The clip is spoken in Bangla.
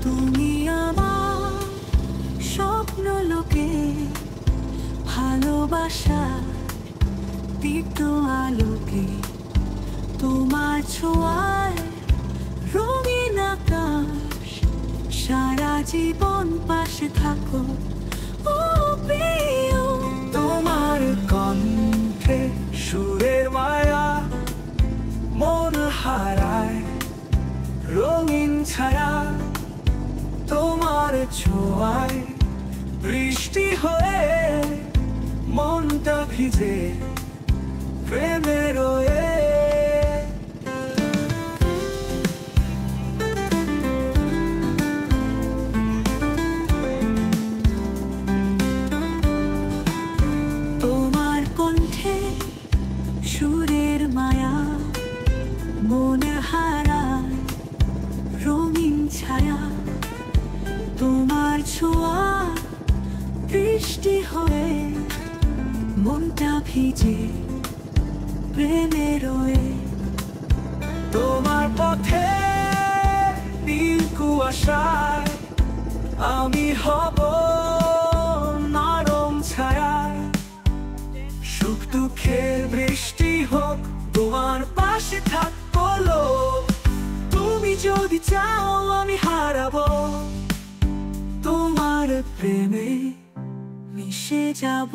তুমি আমার স্বপ্ন লোকে ভালোবাসা দীপ্ত আলোকে তোমার ছোঁয়ায় রঙিন আকাশ সারা জীবন পাশে থাকো ও প্রিয় তোমার কণ্ঠে সুরের মায়া মন হারায় রঙিন ছায়া তোমার ছোঁয়ায় বৃষ্টি হয়ে মনটা ভিজে প্রেমে রয়ে তোমার কণ্ঠে সুরের মায়া মন হারায় রঙিন ছায়া তোমার ছোঁয়া বৃষ্টি হয়ে মনটা ভিজে প্রেমে রয়ে তোমার পথে নীল কুয়াশায় আমি হব নরম ছায়ায় সুখ দুঃখের বৃষ্টি হোক তোমার পাশে থাকবো তুমি যদি চাও আমি হারাবো তোমার প্রেমে মিশে যাব।